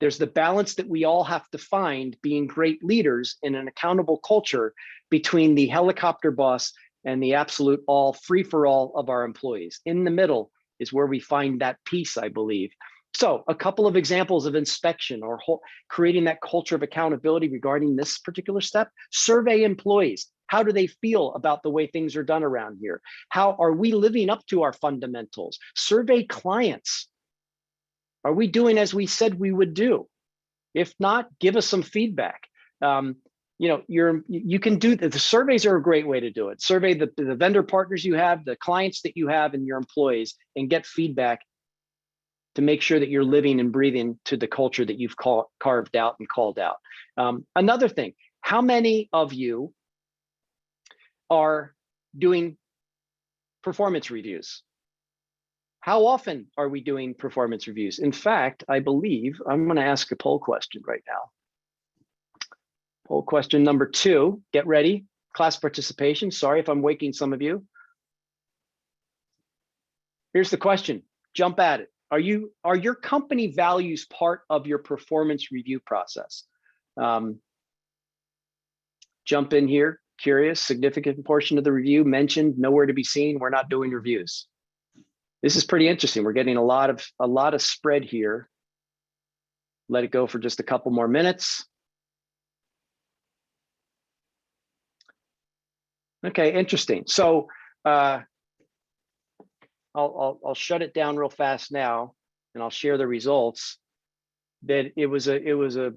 There's the balance that we all have to find being great leaders in an accountable culture between the helicopter boss and the absolute all free-for-all of our employees. In the middle is where we find that peace, I believe. So a couple of examples of inspection or creating that culture of accountability regarding this particular step. Survey employees. How do they feel about the way things are done around here? How are we living up to our fundamentals? Survey clients. Are we doing as we said we would do? If not, give us some feedback. You can do the surveys are a great way to do it. Survey the vendor partners you have, the clients that you have, and your employees, and get feedback to make sure that you're living and breathing to the culture that you've carved out and called out. Another thing, how many of you are doing performance reviews? How often are we doing performance reviews? In fact, I believe I'm going to ask a poll question right now. Poll question number 2, get ready, class participation. Sorry if I'm waking some of you. Here's the question, jump at it. Are your company values part of your performance review process? Jump in here, curious, significant portion of the review mentioned, nowhere to be seen, we're not doing reviews. This is pretty interesting. We're getting a lot of spread here. Let it go for just a couple more minutes. Okay, interesting. So I'll shut it down real fast now, and I'll share the results. That it was a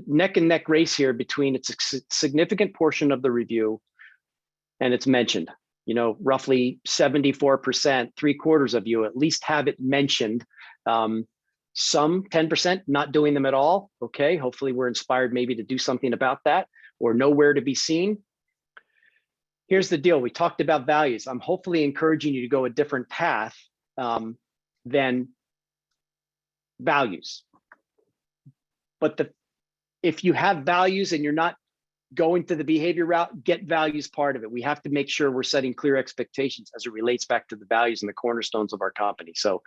neck and neck race here between it's a significant portion of the review, and it's mentioned. Roughly 74%, 3/4 of you at least have it mentioned. Some 10% not doing them at all. Okay, hopefully we're inspired maybe to do something about that, or nowhere to be seen. Here's the deal. We talked about values. I'm hopefully encouraging you to go a different path than values. But if you have values and you're not going to the behavior route, get values part of it. We have to make sure we're setting clear expectations as it relates back to the values and the cornerstones of our company. So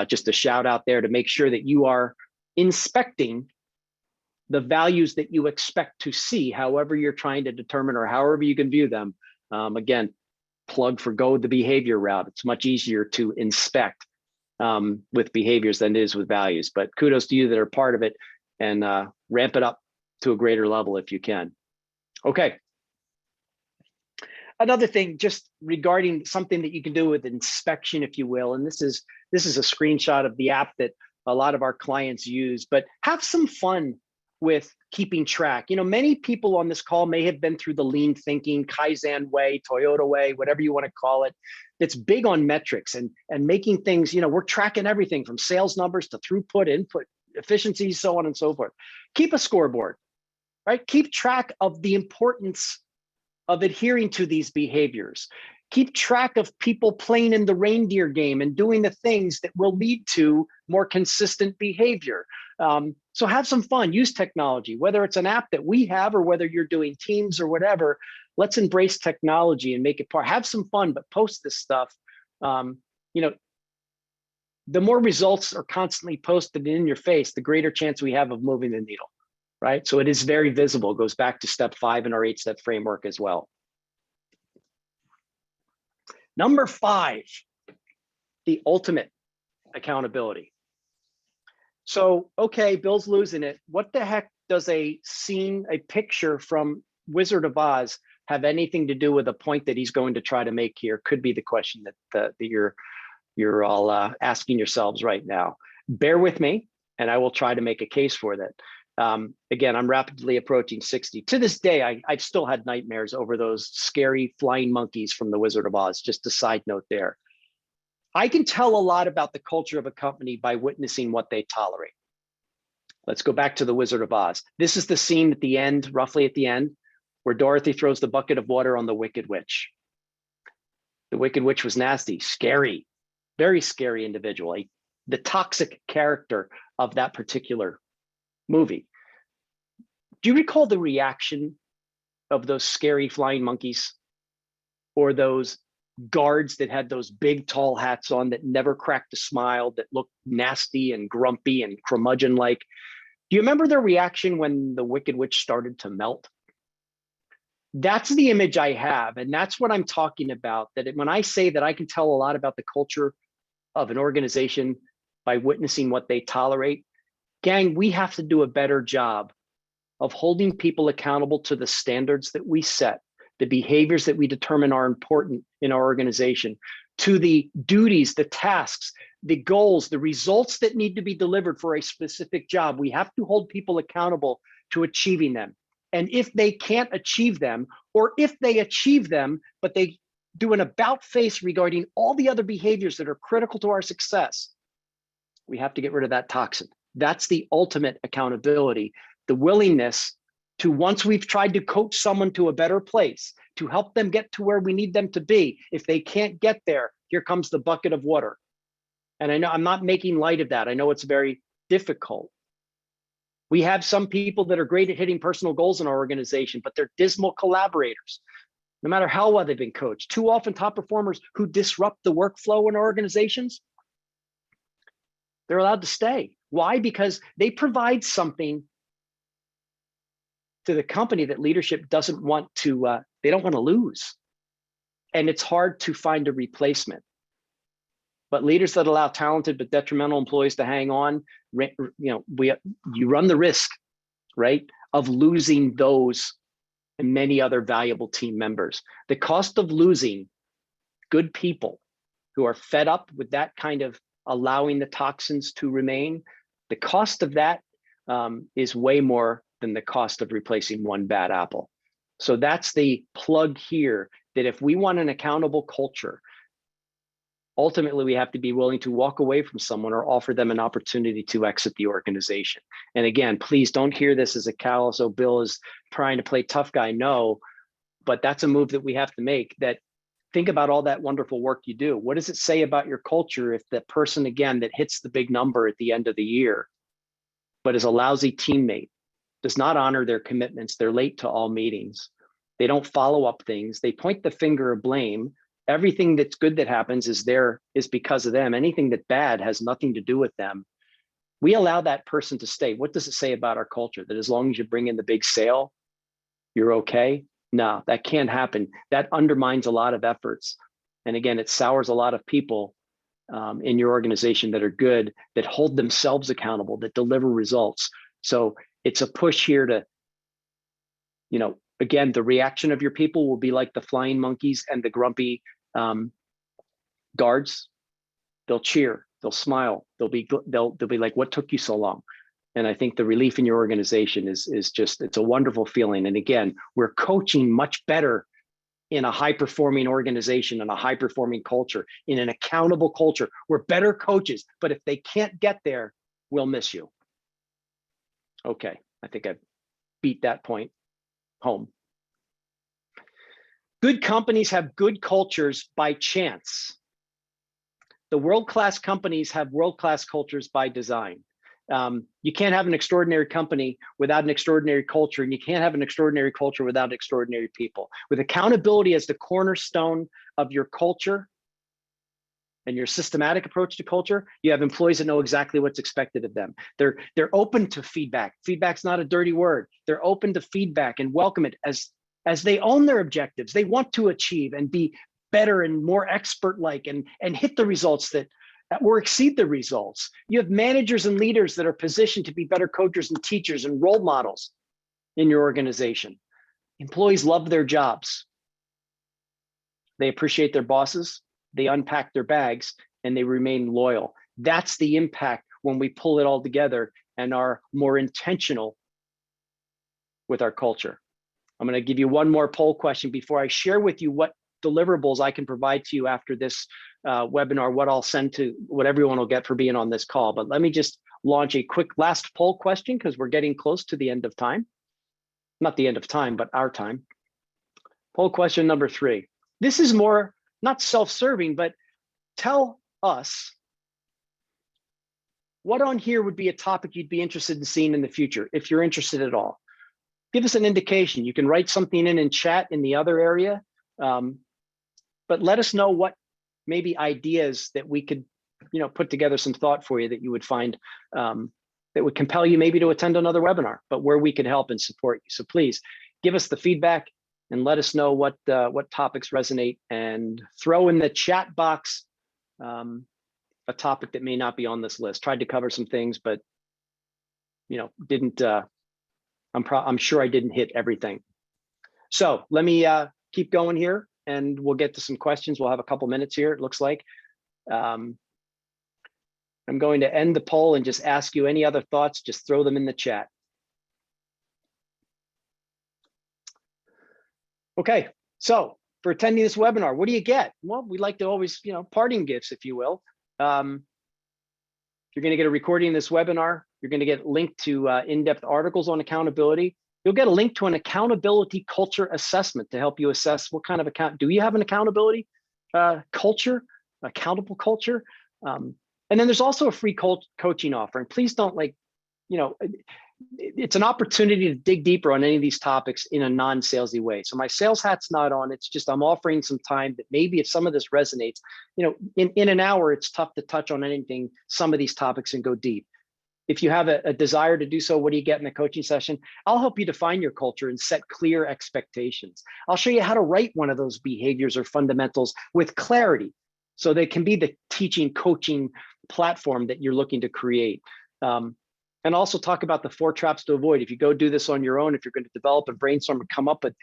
just a shout out there to make sure that you are inspecting the values that you expect to see, however you're trying to determine or however you can view them. Again, plug for go the behavior route. It's much easier to inspect with behaviors than it is with values, but kudos to you that are part of it, and ramp it up to a greater level if you can. Okay. Another thing, just regarding something that you can do with inspection, if you will, and this is a screenshot of the app that a lot of our clients use, but have some fun with keeping track. Many people on this call may have been through the lean thinking, Kaizen way, Toyota way, whatever you want to call it. It's big on metrics and making things, we're tracking everything from sales numbers to throughput, input, efficiency, so on and so forth. Keep a scoreboard, right? Keep track of the importance of adhering to these behaviors. Keep track of people playing in the reindeer game and doing the things that will lead to more consistent behavior. So have some fun, use technology, whether it's an app that we have or whether you're doing Teams or whatever. Let's embrace technology and make it part. Have some fun, but post this stuff. The more results are constantly posted in your face, the greater chance we have of moving the needle, right? So it is very visible. It goes back to step 5 in our 8-step framework as well. Number 5, the ultimate accountability. So, okay, Bill's losing it. What the heck does a picture from Wizard of Oz have anything to do with the point that he's going to try to make here? Could be the question that you're all asking yourselves right now. Bear with me, and I will try to make a case for that. Again, I'm rapidly approaching 60. To this day, I've still had nightmares over those scary flying monkeys from the Wizard of Oz. Just a side note there. I can tell a lot about the culture of a company by witnessing what they tolerate. Let's go back to the Wizard of Oz. This is the scene at the end, roughly at the end, where Dorothy throws the bucket of water on the Wicked Witch. The Wicked Witch was nasty, scary, very scary individual, the toxic character of that particular movie. Do you recall the reaction of those scary flying monkeys, or those guards that had those big tall hats on that never cracked a smile, that looked nasty and grumpy and curmudgeon-like? Do you remember their reaction when the Wicked Witch started to melt? That's the image I have, and that's what I'm talking about. That when I say that I can tell a lot about the culture of an organization by witnessing what they tolerate, gang, we have to do a better job of holding people accountable to the standards that we set, the behaviors that we determine are important in our organization, to the duties, the tasks, the goals, the results that need to be delivered for a specific job. We have to hold people accountable to achieving them. And if they can't achieve them, or if they achieve them, but they do an about face regarding all the other behaviors that are critical to our success, we have to get rid of that toxin. That's the ultimate accountability, the willingness to, once we've tried to coach someone to a better place, to help them get to where we need them to be. If they can't get there, here comes the bucket of water. And I know I'm not making light of that. I know it's very difficult. We have some people that are great at hitting personal goals in our organization, but they're dismal collaborators, no matter how well they've been coached. Too often, top performers who disrupt the workflow in our organizations, they're allowed to stay. Why? Because they provide something to the company that leadership doesn't want to, they don't want to lose. And it's hard to find a replacement. But leaders that allow talented but detrimental employees to hang on, you run the risk, right, of losing those and many other valuable team members. The cost of losing good people who are fed up with that kind of allowing the toxins to remain, the cost of that is way more than the cost of replacing one bad apple. So that's the plug here, that if we want an accountable culture, ultimately we have to be willing to walk away from someone or offer them an opportunity to exit the organization. And again, please don't hear this as a callous, oh, Bill is trying to play tough guy. No, but that's a move that we have to make. That think about all that wonderful work you do. What does it say about your culture if the person, again, that hits the big number at the end of the year, but is a lousy teammate, does not honor their commitments, they're late to all meetings, they don't follow up things, they point the finger of blame, everything that's good that happens is because of them, anything that bad has nothing to do with them. We allow that person to stay. What does it say about our culture? That as long as you bring in the big sale, you're okay? No, that can't happen. That undermines a lot of efforts. And again, it sours a lot of people in your organization that are good, that hold themselves accountable, that deliver results. So it's a push here to, again, the reaction of your people will be like the flying monkeys and the grumpy guards. They'll cheer, they'll smile, they'll be like, what took you so long? And I think the relief in your organization is just, it's a wonderful feeling. And again, we're coaching much better in a high-performing organization, in a high-performing culture, in an accountable culture. We're better coaches, but if they can't get there, we'll miss you. Okay, I think I've beat that point home. Good companies have good cultures by chance. The world-class companies have world-class cultures by design. You can't have an extraordinary company without an extraordinary culture, and you can't have an extraordinary culture without extraordinary people. With accountability as the cornerstone of your culture and your systematic approach to culture, you have employees that know exactly what's expected of them. They're open to feedback. Feedback's not a dirty word. They're open to feedback and welcome it as they own their objectives. They want to achieve and be better and more expert-like and hit the results that or exceed the results. You have managers and leaders that are positioned to be better coaches and teachers and role models in your organization. Employees love their jobs. They appreciate their bosses, they unpack their bags, and they remain loyal. That's the impact when we pull it all together and are more intentional with our culture. I'm going to give you one more poll question before I share with you what deliverables I can provide to you after this webinar, what I'll send to what everyone will get for being on this call. But let me just launch a quick last poll question because we're getting close to the end of time. Not the end of time, but our time. Poll question number 3. This is more not self-serving, but tell us what on here would be a topic you'd be interested in seeing in the future, if you're interested at all. Give us an indication. You can write something in chat in the other area, but let us know what maybe ideas that we could, put together some thought for you that you would find that would compel you maybe to attend another webinar, but where we can help and support you. So please give us the feedback and let us know what topics resonate, and throw in the chat box a topic that may not be on this list. Tried to cover some things, but didn't. I'm sure I didn't hit everything. So let me keep going here, and we'll get to some questions. We'll have a couple minutes here, it looks like. I'm going to end the poll and just ask you any other thoughts, just throw them in the chat. Okay, so for attending this webinar, what do you get? Well, we like to always, parting gifts, if you will. You're going to get a recording of this webinar. You're going to get linked to in-depth articles on accountability. You'll get a link to an accountability culture assessment to help you assess what kind of do you have an accountability culture, accountable culture? And then there's also a free coaching offer. And please don't it's an opportunity to dig deeper on any of these topics in a non-salesy way. So my sales hat's not on. It's just I'm offering some time that maybe if some of this resonates, in an hour, it's tough to touch on anything, some of these topics and go deep. If you have a desire to do so, what do you get in the coaching session? I'll help you define your culture and set clear expectations. I'll show you how to write one of those behaviors or fundamentals with clarity so they can be the teaching, coaching platform that you're looking to create. And also talk about the 4 traps to avoid. If you go do this on your own, if you're going to develop and brainstorm and come up with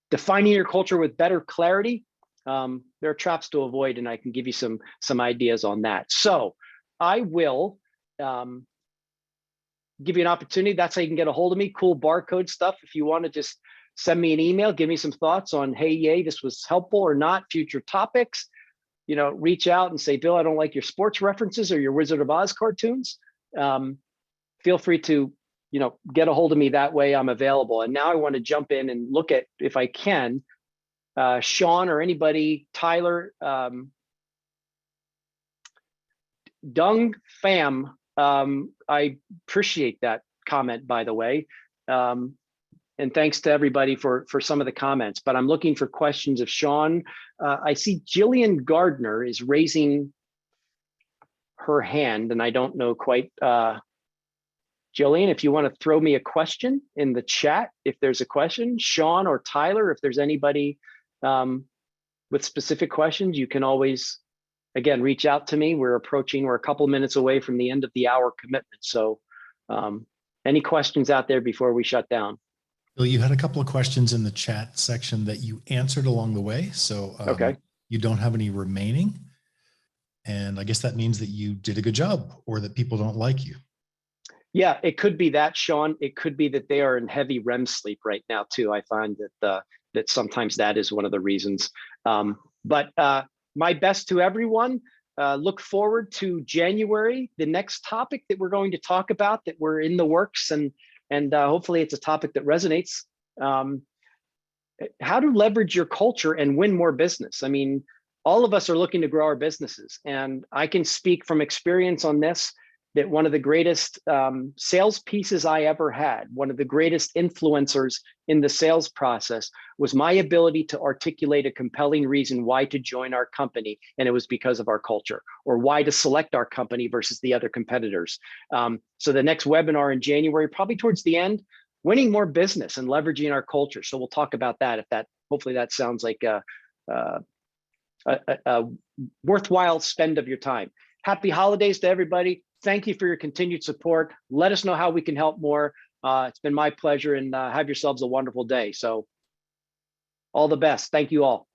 defining your culture with better clarity, there are traps to avoid, and I can give you some ideas on that. So I will give you an opportunity. That's how you can get a hold of me. Cool barcode stuff. If you want to just send me an email, give me some thoughts on, hey, yay, this was helpful or not, future topics. Reach out and say, Bill, I don't like your sports references or your Wizard of Oz cartoons. Feel free to, get a hold of me that way. I'm available. And now I want to jump in and look at, if I can, Sean or anybody, Tyler, Dung Pham. I appreciate that comment, by the way. And thanks to everybody for some of the comments, but I'm looking for questions of Sean. I see Jillian Gardner is raising her hand, and I don't know quite, Jillian, if you want to throw me a question in the chat, if there's a question, Sean or Tyler, if there's anybody with specific questions, you can always, again, reach out to me. We're a couple minutes away from the end of the hour commitment. So any questions out there before we shut down? Bill, you had a couple of questions in the chat section that you answered along the way. So okay. You don't have any remaining. And I guess that means that you did a good job or that people don't like you. Yeah, it could be that, Sean. It could be that they are in heavy REM sleep right now too. I find that sometimes that is one of the reasons. But my best to everyone. Look forward to January, the next topic that we're going to talk about that we're in the works, and hopefully it's a topic that resonates. How to leverage your culture and win more business. I mean, all of us are looking to grow our businesses, and I can speak from experience on this, that one of the greatest sales pieces I ever had, one of the greatest influencers in the sales process, was my ability to articulate a compelling reason why to join our company. And it was because of our culture, or why to select our company versus the other competitors. So the next webinar in January, probably towards the end, winning more business and leveraging our culture. So we'll talk about that. Hopefully that sounds like a worthwhile spend of your time. Happy holidays to everybody. Thank you for your continued support. Let us know how we can help more. It's been my pleasure, and have yourselves a wonderful day. So all the best. Thank you all.